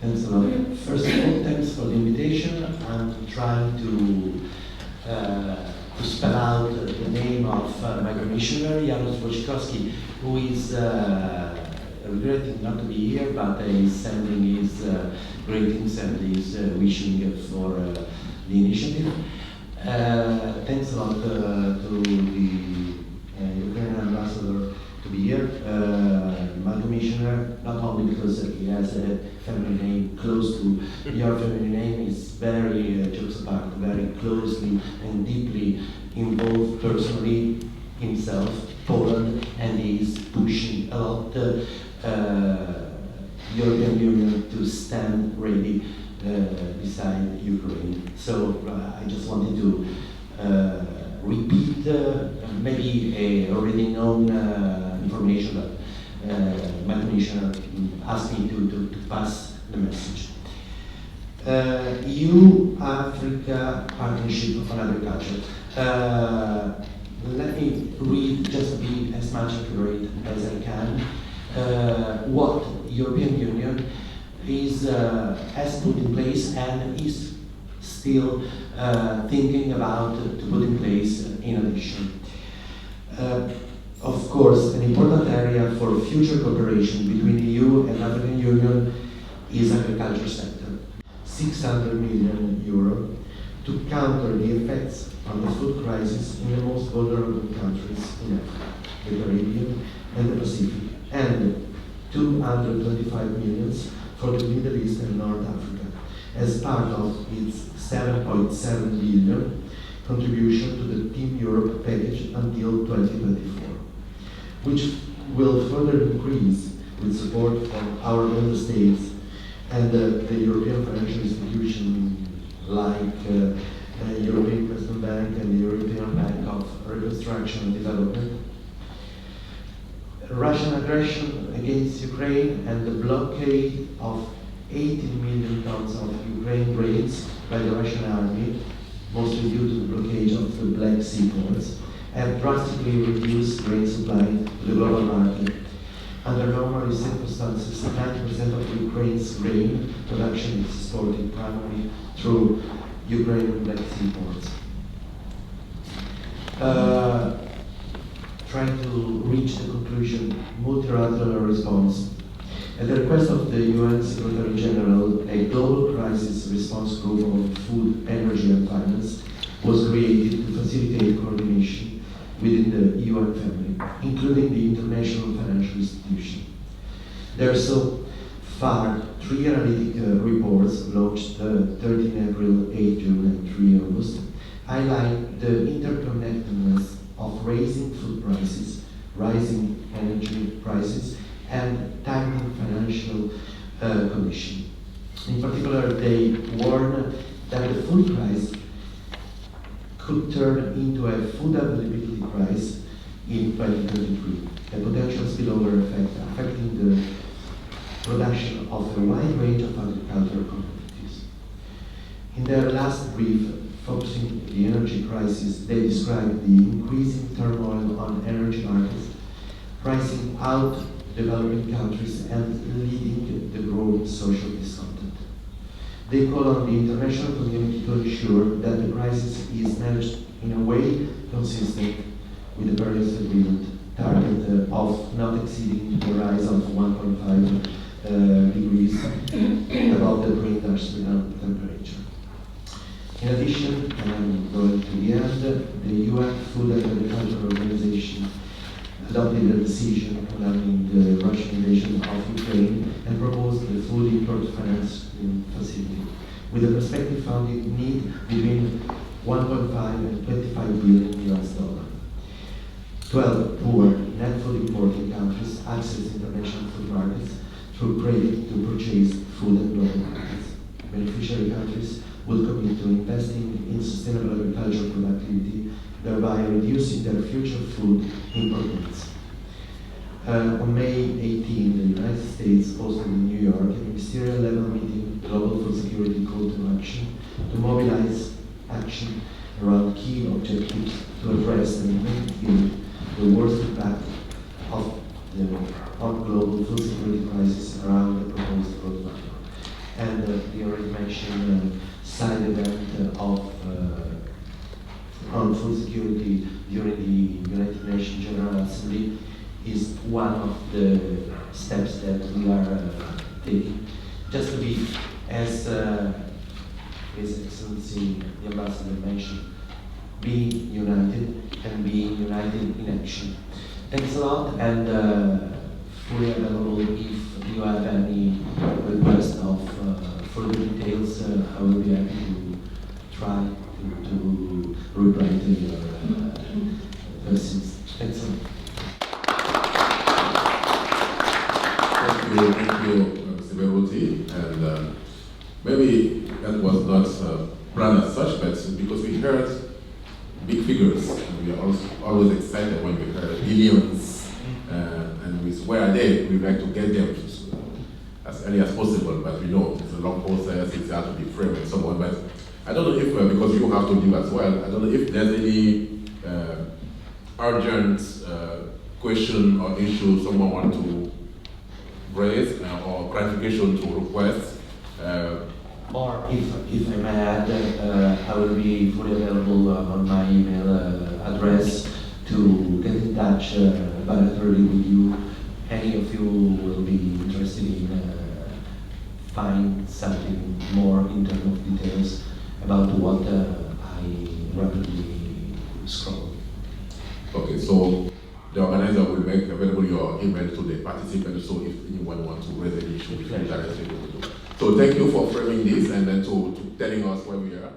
Thanks a lot. First of all, thanks for the invitation. I'm trying to spell out the name of my commissioner, Janusz Wojciechowski, who is regretting not to be here, but is sending his greetings and is wishing for the initiative. Thanks a lot to the Ukrainian ambassador to be here. My commissioner, not only because he has a family name close to your family name, is very, jokes apart, very closely and deeply involved personally himself, Poland, and he is pushing a lot the European Union to stand ready beside Ukraine. So I just wanted to repeat maybe a already known information that my commissioner asked me to pass the message. EU-Africa Partnership on Agriculture. Let me read, just be as much accurate as I can, what European Union is has put in place and is still thinking about to put in place in addition. Of course, an important area for future cooperation between the EU and African Union is agriculture sector. 600 million euro to counter the effects of the food crisis in the most vulnerable countries in Africa, the Caribbean and the Pacific, and 225 million for the Middle East and North Africa, as part of its 7.7 billion contribution to the Team Europe package until 2024, which will further increase with support from our member states and the European financial institutions like the European Investment Bank and the European Bank of Reconstruction and Development. Russian aggression against Ukraine and the blockade of 18 million tons of Ukraine grains by the Russian army, mostly due to the blockage of the Black Sea ports, have drastically reduced grain supply to the global market. Under normal circumstances, 90% of Ukraine's grain production is exported primarily through Ukrainian Black Sea ports. Trying to reach the conclusion, multilateral response. At the request of the UN Secretary General, a global crisis response group on food, energy and finance was created to facilitate coordination within the UN family, including the international financial institution. There are so far 3 analytic reports launched 13 April, 8 June and 3 August, highlight the interconnectedness of raising food prices, rising energy prices, and tightening financial conditions. In particular, they warn that the food price could turn into a food availability crisis in 2023, a potential spillover effect affecting the production of a wide range of agricultural commodities. In their last brief, focusing the energy crisis, they described the increasing turmoil on energy markets, pricing out developing countries and leading the growing social discontent. They call on the international community to ensure that the crisis is managed in a way consistent with the Paris Agreement target of not exceeding the rise of 1.5 degrees above the pre-industrial temperature. In addition, and I'm going to the end, the UN Food and Agriculture Organization adopted a decision condemning the Russian invasion of Ukraine and proposed the food import financing facility with a prospective funding need between 1.5 and 25 billion US dollars. 12 poor net food importing countries access international food markets through credit to purchase food and local markets. Beneficiary countries would commit to investing in sustainable agricultural productivity, thereby reducing their future food import needs. On May 18, the United States hosted in New York a ministerial level meeting, Global Food Security Call to Action, to mobilize action around key objectives to address and mitigate the worst impact of the global food security crisis around the proposed roadmap. Nation side event on food security during the United Nations General Assembly is one of the steps that we are taking. Just to be, as His Excellency the Ambassador mentioned, being united and being united in action. Thanks a lot, and fully available if you have any request of further details. I will be happy to try to reply to your questions. Thanks a lot. Thank you, Mr. Berutti. And maybe that was not planned as such, but because we heard big figures, and we are also always excited when we heard billions, and with where are they? We'd like to get them as early as possible, but we know it's a long process, it's hard to be framed and so on. But I don't know if, because you have to do as well, I don't know if there's any urgent question or issue someone wants to raise or clarification to request. Or if I may add, I will be fully available on my email address to get in touch bilaterally with you. Any of you will be interested in find something more in terms of details about what I rapidly scroll. Okay, so the organizer will make available your email to the participants, so if anyone wants to raise an issue, we can directly do. So thank you for framing this and then to telling us where we are.